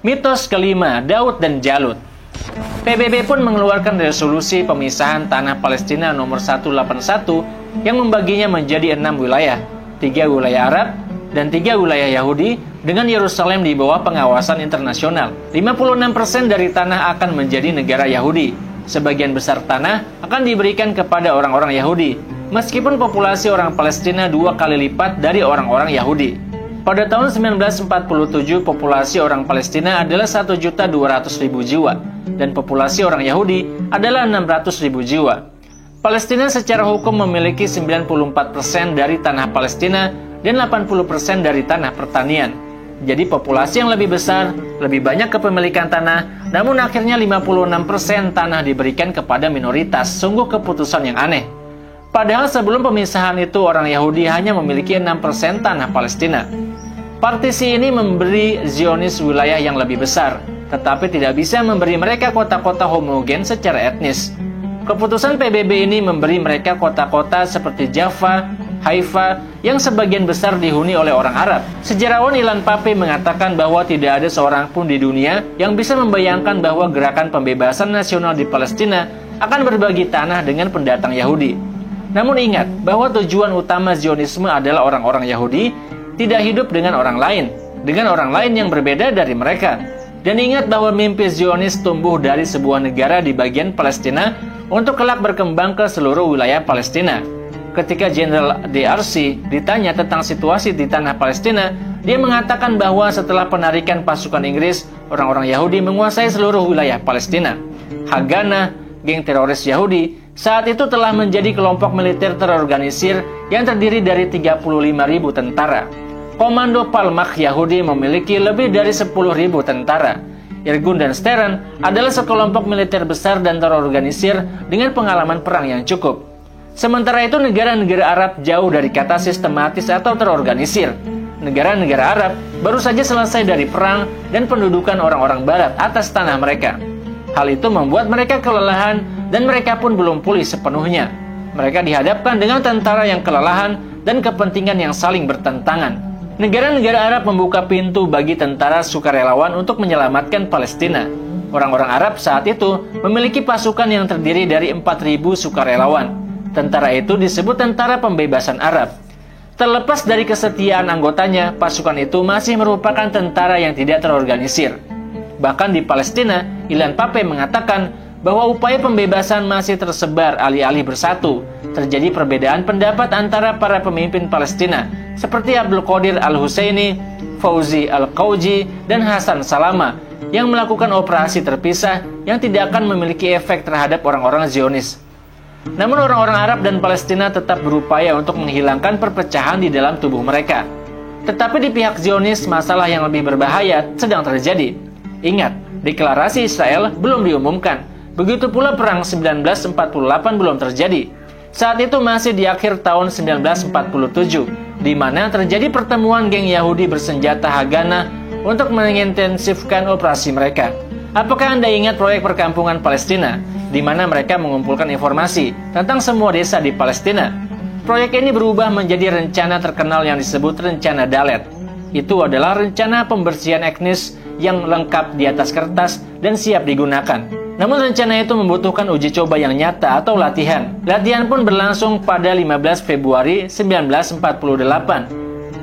Mitos kelima, Daud dan Jalut. PBB pun mengeluarkan resolusi pemisahan tanah Palestina nomor 181 yang membaginya menjadi 6 wilayah, 3 wilayah Arab dan 3 wilayah Yahudi dengan Yerusalem di bawah pengawasan internasional. 56% dari tanah akan menjadi negara Yahudi. Sebagian besar tanah akan diberikan kepada orang-orang Yahudi, meskipun populasi orang Palestina 2 kali lipat dari orang-orang Yahudi. Pada tahun 1947, populasi orang Palestina adalah 1.200.000 jiwa, dan populasi orang Yahudi adalah 600.000 jiwa. Palestina secara hukum memiliki 94% dari tanah Palestina dan 80% dari tanah pertanian. Jadi populasi yang lebih besar, lebih banyak kepemilikan tanah, namun akhirnya 56% tanah diberikan kepada minoritas. Sungguh keputusan yang aneh. Padahal sebelum pemisahan itu orang Yahudi hanya memiliki 6% tanah Palestina. Partisi ini memberi Zionis wilayah yang lebih besar, tetapi tidak bisa memberi mereka kota-kota homogen secara etnis. Keputusan PBB ini memberi mereka kota-kota seperti Jaffa, Haifa, yang sebagian besar dihuni oleh orang Arab. Sejarawan Ilan Pappé mengatakan bahwa tidak ada seorang pun di dunia yang bisa membayangkan bahwa gerakan pembebasan nasional di Palestina akan berbagi tanah dengan pendatang Yahudi. Namun ingat bahwa tujuan utama Zionisme adalah orang-orang Yahudi tidak hidup dengan orang lain yang berbeda dari mereka. Dan ingat bahwa mimpi Zionis tumbuh dari sebuah negara di bagian Palestina untuk kelak berkembang ke seluruh wilayah Palestina. Ketika Jenderal DRC ditanya tentang situasi di tanah Palestina, dia mengatakan bahwa setelah penarikan pasukan Inggris, orang-orang Yahudi menguasai seluruh wilayah Palestina. Haganah, geng teroris Yahudi, saat itu telah menjadi kelompok militer terorganisir yang terdiri dari 35.000 tentara. Komando Palmach Yahudi memiliki lebih dari 10.000 tentara. Irgun dan Stern adalah sekelompok militer besar dan terorganisir dengan pengalaman perang yang cukup. Sementara itu negara-negara Arab jauh dari kata sistematis atau terorganisir. Negara-negara Arab baru saja selesai dari perang dan pendudukan orang-orang Barat atas tanah mereka. Hal itu membuat mereka kelelahan dan mereka pun belum pulih sepenuhnya. Mereka dihadapkan dengan tentara yang kelelahan dan kepentingan yang saling bertentangan. Negara-negara Arab membuka pintu bagi tentara sukarelawan untuk menyelamatkan Palestina. Orang-orang Arab saat itu memiliki pasukan yang terdiri dari 4.000 sukarelawan. Tentara itu disebut Tentara Pembebasan Arab. Terlepas dari kesetiaan anggotanya, pasukan itu masih merupakan tentara yang tidak terorganisir. Bahkan di Palestina, Ilan Pappé mengatakan bahwa upaya pembebasan masih tersebar alih-alih bersatu. Terjadi perbedaan pendapat antara para pemimpin Palestina, seperti Abdul Qadir Al-Husaini, Fauzi Al-Qauji, dan Hasan Salama, yang melakukan operasi terpisah yang tidak akan memiliki efek terhadap orang-orang Zionis. Namun orang-orang Arab dan Palestina tetap berupaya untuk menghilangkan perpecahan di dalam tubuh mereka. Tetapi di pihak Zionis, masalah yang lebih berbahaya sedang terjadi. Ingat, deklarasi Israel belum diumumkan. Begitu pula perang 1948 belum terjadi. Saat itu masih di akhir tahun 1947, di mana terjadi pertemuan geng Yahudi bersenjata Haganah untuk mengintensifkan operasi mereka. Apakah Anda ingat proyek perkampungan Palestina, di mana mereka mengumpulkan informasi tentang semua desa di Palestina? Proyek ini berubah menjadi rencana terkenal yang disebut Rencana Dalet. Itu adalah rencana pembersihan etnis yang lengkap di atas kertas dan siap digunakan. Namun rencana itu membutuhkan uji coba yang nyata atau latihan. Latihan pun berlangsung pada 15 Februari 1948.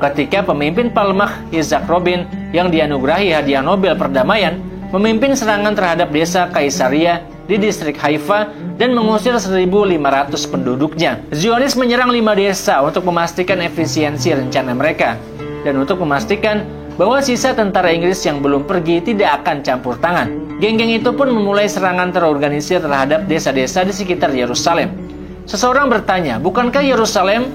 Ketika pemimpin Palmach Isaac Rabin yang dianugerahi hadiah Nobel Perdamaian memimpin serangan terhadap desa Kaisaria di distrik Haifa dan mengusir 1.500 penduduknya. Zionis menyerang 5 desa untuk memastikan efisiensi rencana mereka dan untuk memastikan bahwa sisa tentara Inggris yang belum pergi tidak akan campur tangan. Geng-geng itu pun memulai serangan terorganisir terhadap desa-desa di sekitar Yerusalem. Seseorang bertanya, bukankah Yerusalem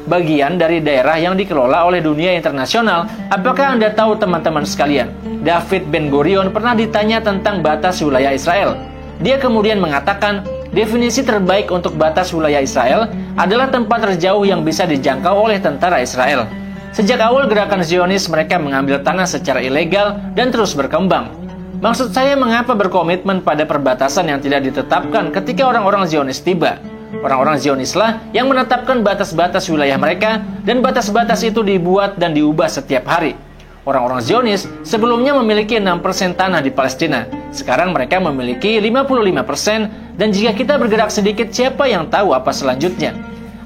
bagian dari daerah yang dikelola oleh dunia internasional? Apakah Anda tahu teman-teman sekalian, David Ben-Gurion pernah ditanya tentang batas wilayah Israel. Dia kemudian mengatakan, definisi terbaik untuk batas wilayah Israel adalah tempat terjauh yang bisa dijangkau oleh tentara Israel. Sejak awal gerakan Zionis, mereka mengambil tanah secara ilegal dan terus berkembang. Maksud saya, mengapa berkomitmen pada perbatasan yang tidak ditetapkan ketika orang-orang Zionis tiba? Orang-orang Zionislah yang menetapkan batas-batas wilayah mereka, dan batas-batas itu dibuat dan diubah setiap hari. Orang-orang Zionis sebelumnya memiliki 6% tanah di Palestina. Sekarang mereka memiliki 55%, dan jika kita bergerak sedikit, siapa yang tahu apa selanjutnya?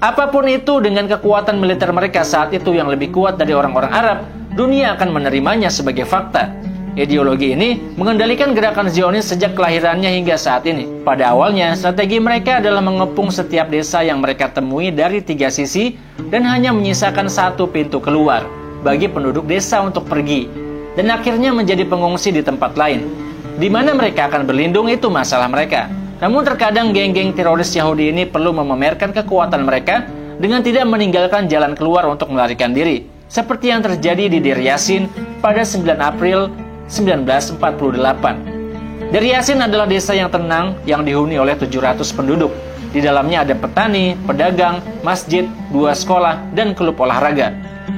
Apapun itu, dengan kekuatan militer mereka saat itu yang lebih kuat dari orang-orang Arab, dunia akan menerimanya sebagai fakta. Ideologi ini mengendalikan gerakan Zionis sejak kelahirannya hingga saat ini. Pada awalnya, strategi mereka adalah mengepung setiap desa yang mereka temui dari 3 sisi dan hanya menyisakan 1 pintu keluar bagi penduduk desa untuk pergi, dan akhirnya menjadi pengungsi di tempat lain. Di mana mereka akan berlindung itu masalah mereka. Namun terkadang geng-geng teroris Yahudi ini perlu memamerkan kekuatan mereka dengan tidak meninggalkan jalan keluar untuk melarikan diri, seperti yang terjadi di Deir Yassin pada 9 April 1948. Deir Yassin adalah desa yang tenang yang dihuni oleh 700 penduduk. Di dalamnya ada petani, pedagang, masjid, 2 sekolah, dan klub olahraga.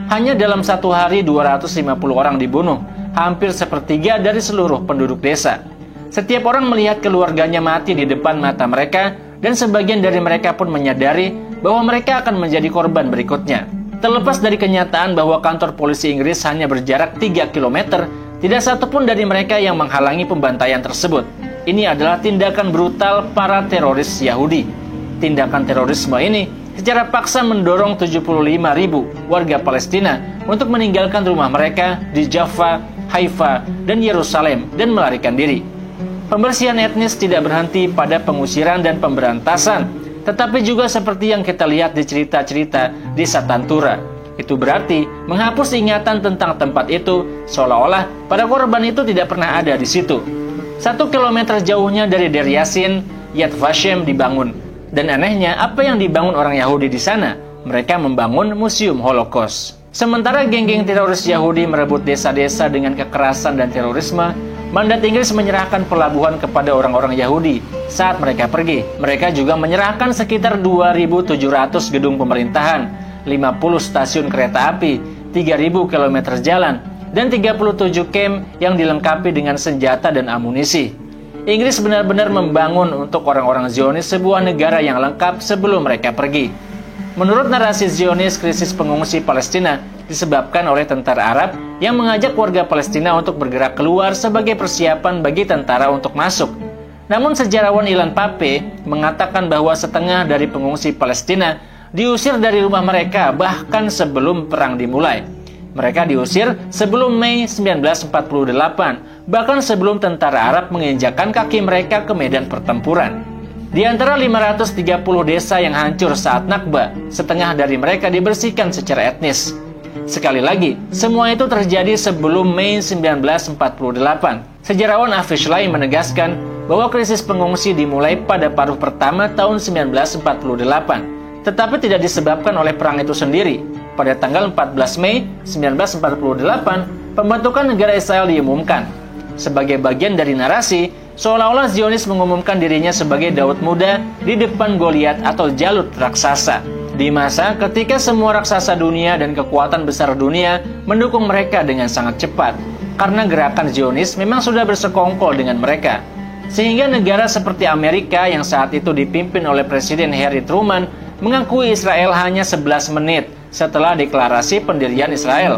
Hanya dalam 1 hari 250 orang dibunuh, hampir sepertiga dari seluruh penduduk desa. Setiap orang melihat keluarganya mati di depan mata mereka, dan sebagian dari mereka pun menyadari bahwa mereka akan menjadi korban berikutnya. Terlepas dari kenyataan bahwa kantor polisi Inggris hanya berjarak 3 km, tidak satupun dari mereka yang menghalangi pembantaian tersebut. Ini adalah tindakan brutal para teroris Yahudi. Tindakan terorisme ini secara paksa mendorong 75.000 warga Palestina untuk meninggalkan rumah mereka di Jaffa, Haifa, dan Yerusalem dan melarikan diri. Pembersihan etnis tidak berhenti pada pengusiran dan pemberantasan, tetapi juga seperti yang kita lihat di cerita-cerita di Satantura. Itu berarti menghapus ingatan tentang tempat itu, seolah-olah para korban itu tidak pernah ada di situ. 1 kilometer jauhnya dari Deir Yassin, Yad Vashem dibangun. Dan anehnya, apa yang dibangun orang Yahudi di sana? Mereka membangun museum Holocaust. Sementara geng-geng teroris Yahudi merebut desa-desa dengan kekerasan dan terorisme, mandat Inggris menyerahkan pelabuhan kepada orang-orang Yahudi saat mereka pergi. Mereka juga menyerahkan sekitar 2.700 gedung pemerintahan, 50 stasiun kereta api, 3.000 km jalan, dan 37 kamp yang dilengkapi dengan senjata dan amunisi. Inggris benar-benar membangun untuk orang-orang Zionis sebuah negara yang lengkap sebelum mereka pergi. Menurut narasi Zionis, krisis pengungsi Palestina disebabkan oleh tentara Arab yang mengajak warga Palestina untuk bergerak keluar sebagai persiapan bagi tentara untuk masuk. Namun sejarawan Ilan Pape mengatakan bahwa setengah dari pengungsi Palestina diusir dari rumah mereka bahkan sebelum perang dimulai. Mereka diusir sebelum Mei 1948, bahkan sebelum tentara Arab menginjakkan kaki mereka ke medan pertempuran. Di antara 530 desa yang hancur saat Nakba, setengah dari mereka dibersihkan secara etnis. Sekali lagi, semua itu terjadi sebelum Mei 1948. Sejarawan Afish Lai menegaskan bahwa krisis pengungsi dimulai pada paruh pertama tahun 1948, tetapi tidak disebabkan oleh perang itu sendiri. Pada tanggal 14 Mei 1948, pembentukan negara Israel diumumkan. Sebagai bagian dari narasi, seolah-olah Zionis mengumumkan dirinya sebagai Daud muda di depan Goliat atau Jalut raksasa. Di masa ketika semua raksasa dunia dan kekuatan besar dunia mendukung mereka dengan sangat cepat, karena gerakan Zionis memang sudah bersekongkol dengan mereka. Sehingga negara seperti Amerika yang saat itu dipimpin oleh Presiden Harry Truman mengakui Israel hanya 11 menit setelah deklarasi pendirian Israel.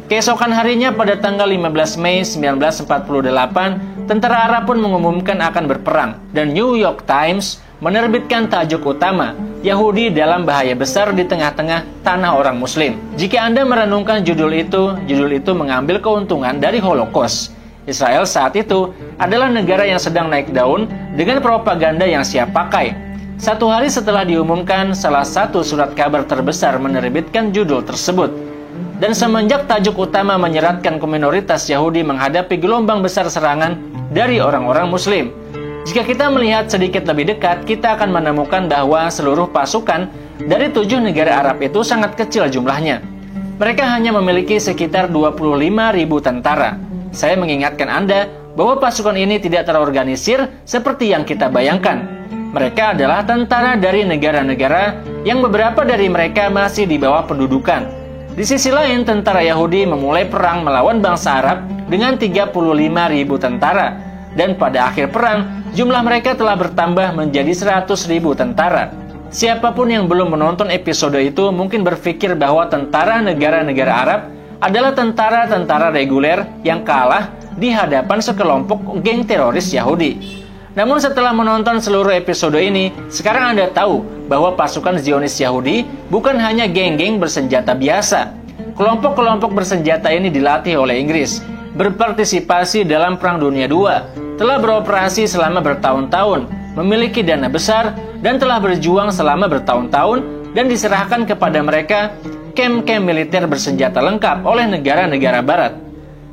Keesokan harinya pada tanggal 15 Mei 1948, tentara Arab pun mengumumkan akan berperang, dan New York Times menerbitkan tajuk utama, Yahudi dalam bahaya besar di tengah-tengah tanah orang Muslim. Jika Anda merenungkan judul itu mengambil keuntungan dari Holocaust. Israel saat itu adalah negara yang sedang naik daun dengan propaganda yang siap pakai. 1 hari setelah diumumkan, salah satu surat kabar terbesar menerbitkan judul tersebut. Dan semenjak tajuk utama menyeratkan ke minoritas Yahudi menghadapi gelombang besar serangan dari orang-orang Muslim. Jika kita melihat sedikit lebih dekat, kita akan menemukan bahwa seluruh pasukan dari 7 negara Arab itu sangat kecil jumlahnya. Mereka hanya memiliki sekitar 25.000 tentara. Saya mengingatkan Anda bahwa pasukan ini tidak terorganisir seperti yang kita bayangkan. Mereka adalah tentara dari negara-negara yang beberapa dari mereka masih di bawah pendudukan. Di sisi lain, tentara Yahudi memulai perang melawan bangsa Arab dengan 35.000 tentara. Dan pada akhir perang, jumlah mereka telah bertambah menjadi 100.000 tentara. Siapapun yang belum menonton episode itu mungkin berpikir bahwa tentara negara-negara Arab adalah tentara-tentara reguler yang kalah di hadapan sekelompok geng teroris Yahudi. Namun setelah menonton seluruh episode ini, sekarang Anda tahu bahwa pasukan Zionis Yahudi bukan hanya geng-geng bersenjata biasa. Kelompok-kelompok bersenjata ini dilatih oleh Inggris, berpartisipasi dalam Perang Dunia II, telah beroperasi selama bertahun-tahun, memiliki dana besar, dan telah berjuang selama bertahun-tahun dan diserahkan kepada mereka kamp-kamp militer bersenjata lengkap oleh negara-negara barat.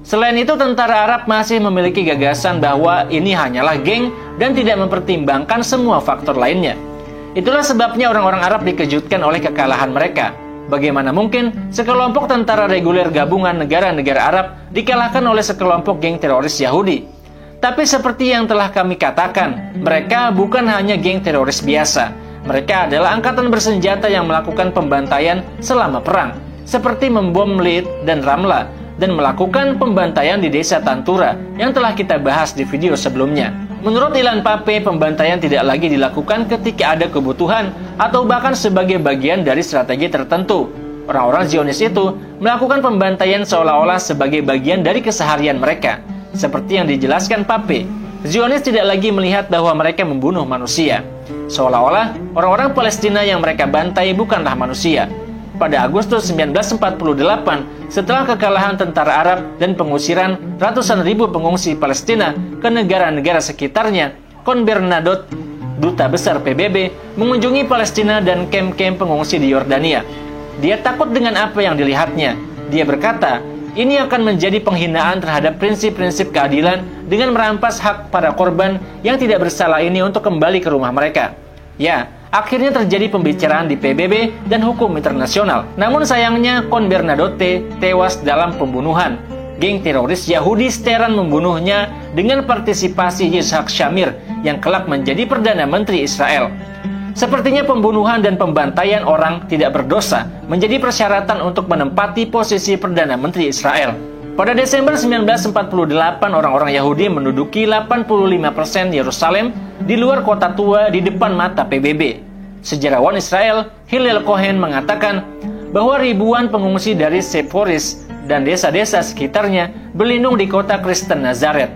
Selain itu, tentara Arab masih memiliki gagasan bahwa ini hanyalah geng dan tidak mempertimbangkan semua faktor lainnya. Itulah sebabnya orang-orang Arab dikejutkan oleh kekalahan mereka. Bagaimana mungkin sekelompok tentara reguler gabungan negara-negara Arab dikalahkan oleh sekelompok geng teroris Yahudi? Tapi seperti yang telah kami katakan, mereka bukan hanya geng teroris biasa. Mereka adalah angkatan bersenjata yang melakukan pembantaian selama perang, seperti membom Lid dan Ramla, dan melakukan pembantaian di desa Tantura yang telah kita bahas di video sebelumnya. Menurut Ilan Pappe, pembantaian tidak lagi dilakukan ketika ada kebutuhan atau bahkan sebagai bagian dari strategi tertentu. Orang-orang Zionis itu melakukan pembantaian seolah-olah sebagai bagian dari keseharian mereka. Seperti yang dijelaskan Pappe, Zionis tidak lagi melihat bahwa mereka membunuh manusia. Seolah-olah orang-orang Palestina yang mereka bantai bukanlah manusia. Pada Agustus 1948, setelah kekalahan tentara Arab dan pengusiran ratusan ribu pengungsi Palestina ke negara-negara sekitarnya, Kon Bernadotte, duta besar PBB, mengunjungi Palestina dan kamp-kamp pengungsi di Yordania. Dia takut dengan apa yang dilihatnya. Dia berkata, ini akan menjadi penghinaan terhadap prinsip-prinsip keadilan dengan merampas hak para korban yang tidak bersalah ini untuk kembali ke rumah mereka. Ya, akhirnya terjadi pembicaraan di PBB dan hukum internasional. Namun sayangnya, Kon Bernadotte tewas dalam pembunuhan. Geng teroris Yahudi Steran membunuhnya dengan partisipasi Yitzhak Shamir yang kelak menjadi Perdana Menteri Israel. Sepertinya pembunuhan dan pembantaian orang tidak berdosa menjadi persyaratan untuk menempati posisi Perdana Menteri Israel. Pada Desember 1948, orang-orang Yahudi menduduki 85% Yerusalem di luar kota tua di depan mata PBB. Sejarawan Israel, Hillel Cohen, mengatakan bahwa ribuan pengungsi dari Sepphoris dan desa-desa sekitarnya berlindung di kota Kristen Nazaret,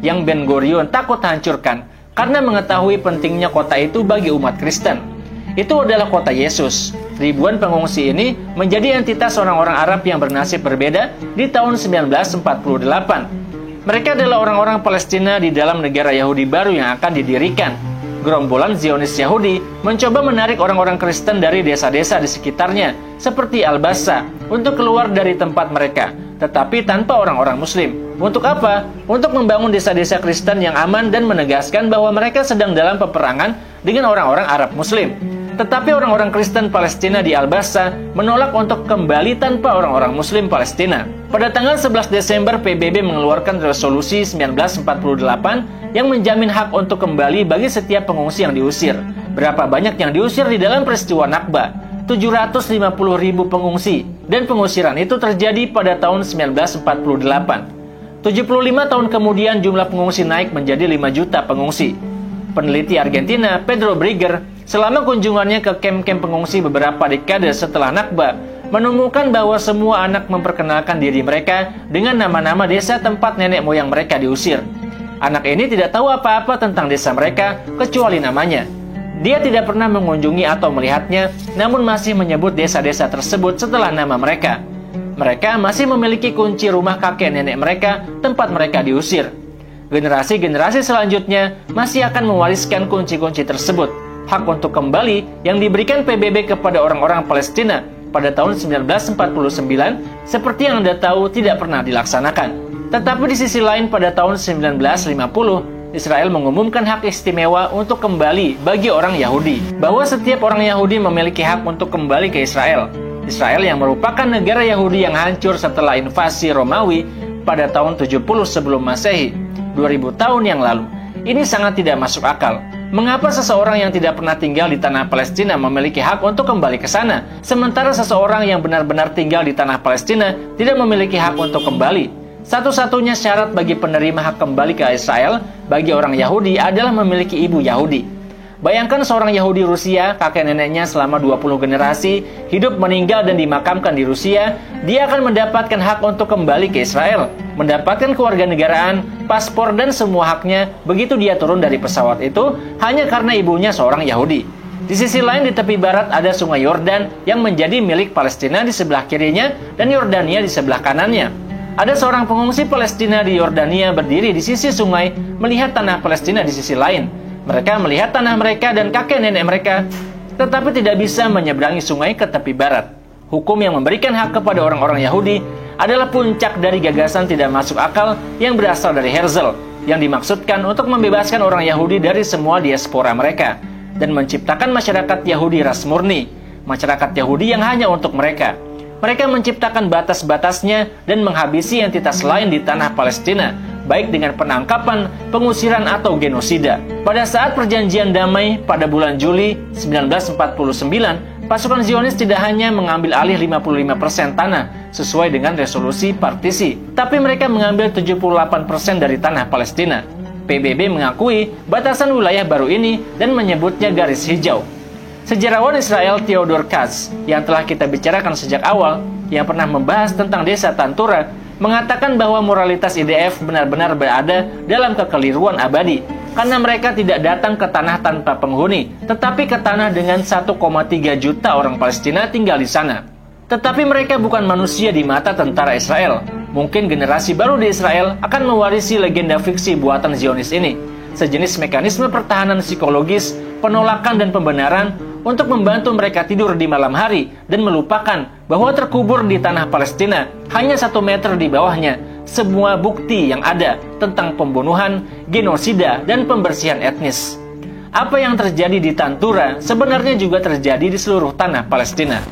yang Ben Gurion takut hancurkan karena mengetahui pentingnya kota itu bagi umat Kristen. Itu adalah kota Yesus. Ribuan pengungsi ini menjadi entitas orang-orang Arab yang bernasib berbeda di tahun 1948. Mereka adalah orang-orang Palestina di dalam negara Yahudi baru yang akan didirikan. Gerombolan Zionis Yahudi mencoba menarik orang-orang Kristen dari desa-desa di sekitarnya, seperti Al-Bassa, untuk keluar dari tempat mereka, tetapi tanpa orang-orang Muslim. Untuk apa? Untuk membangun desa-desa Kristen yang aman dan menegaskan bahwa mereka sedang dalam peperangan dengan orang-orang Arab Muslim. Tetapi orang-orang Kristen Palestina di Al-Bassa menolak untuk kembali tanpa orang-orang Muslim Palestina. Pada tanggal 11 Desember, PBB mengeluarkan resolusi 1948 yang menjamin hak untuk kembali bagi setiap pengungsi yang diusir. Berapa banyak yang diusir di dalam peristiwa Nakba? 750.000 pengungsi. Dan pengusiran itu terjadi pada tahun 1948. 75 tahun kemudian jumlah pengungsi naik menjadi 5 juta pengungsi. Peneliti Argentina, Pedro Brigger, selama kunjungannya ke kamp-kamp pengungsi beberapa dekade setelah Nakba, menemukan bahwa semua anak memperkenalkan diri mereka dengan nama-nama desa tempat nenek moyang mereka diusir. Anak ini tidak tahu apa-apa tentang desa mereka, kecuali namanya. Dia tidak pernah mengunjungi atau melihatnya, namun masih menyebut desa-desa tersebut setelah nama mereka. Mereka masih memiliki kunci rumah kakek nenek mereka, tempat mereka diusir. Generasi-generasi selanjutnya masih akan mewariskan kunci-kunci tersebut. Hak untuk kembali yang diberikan PBB kepada orang-orang Palestina pada tahun 1949, seperti yang Anda tahu, tidak pernah dilaksanakan. Tetapi di sisi lain, pada tahun 1950, Israel mengumumkan hak istimewa untuk kembali bagi orang Yahudi, bahwa setiap orang Yahudi memiliki hak untuk kembali ke Israel. Israel yang merupakan negara Yahudi yang hancur setelah invasi Romawi pada tahun 70 sebelum Masehi, 2000 tahun yang lalu. Ini sangat tidak masuk akal. Mengapa seseorang yang tidak pernah tinggal di tanah Palestina memiliki hak untuk kembali ke sana, sementara seseorang yang benar-benar tinggal di tanah Palestina tidak memiliki hak untuk kembali? Satu-satunya syarat bagi penerima hak kembali ke Israel bagi orang Yahudi adalah memiliki ibu Yahudi. Bayangkan seorang Yahudi Rusia, kakek neneknya selama 20 generasi, hidup, meninggal, dan dimakamkan di Rusia, dia akan mendapatkan hak untuk kembali ke Israel, mendapatkan kewarganegaraan, paspor, dan semua haknya begitu dia turun dari pesawat itu hanya karena ibunya seorang Yahudi. Di sisi lain, di tepi barat ada sungai Yordan yang menjadi milik Palestina di sebelah kirinya dan Yordania di sebelah kanannya. Ada seorang pengungsi Palestina di Yordania berdiri di sisi sungai melihat tanah Palestina di sisi lain. Mereka melihat tanah mereka dan kakek nenek mereka, tetapi tidak bisa menyeberangi sungai ke tepi barat. Hukum yang memberikan hak kepada orang-orang Yahudi adalah puncak dari gagasan tidak masuk akal yang berasal dari Herzl, yang dimaksudkan untuk membebaskan orang Yahudi dari semua diaspora mereka, dan menciptakan masyarakat Yahudi ras murni, masyarakat Yahudi yang hanya untuk mereka. Mereka menciptakan batas-batasnya dan menghabisi entitas lain di tanah Palestina, baik dengan penangkapan, pengusiran, atau genosida. Pada saat perjanjian damai pada bulan Juli 1949, pasukan Zionis tidak hanya mengambil alih 55% tanah sesuai dengan resolusi partisi, tapi mereka mengambil 78% dari tanah Palestina. PBB mengakui batasan wilayah baru ini dan menyebutnya garis hijau. Sejarawan Israel Theodor Katz, yang telah kita bicarakan sejak awal, yang pernah membahas tentang desa Tantura, mengatakan bahwa moralitas IDF benar-benar berada dalam kekeliruan abadi, karena mereka tidak datang ke tanah tanpa penghuni, tetapi ke tanah dengan 1,3 juta orang Palestina tinggal di sana. Tetapi mereka bukan manusia di mata tentara Israel. Mungkin generasi baru di Israel akan mewarisi legenda fiksi buatan Zionis ini, sejenis mekanisme pertahanan psikologis, penolakan dan pembenaran untuk membantu mereka tidur di malam hari dan melupakan bahwa terkubur di tanah Palestina hanya 1 meter di bawahnya semua bukti yang ada tentang pembunuhan, genosida, dan pembersihan etnis. Apa yang terjadi di Tantura sebenarnya juga terjadi di seluruh tanah Palestina.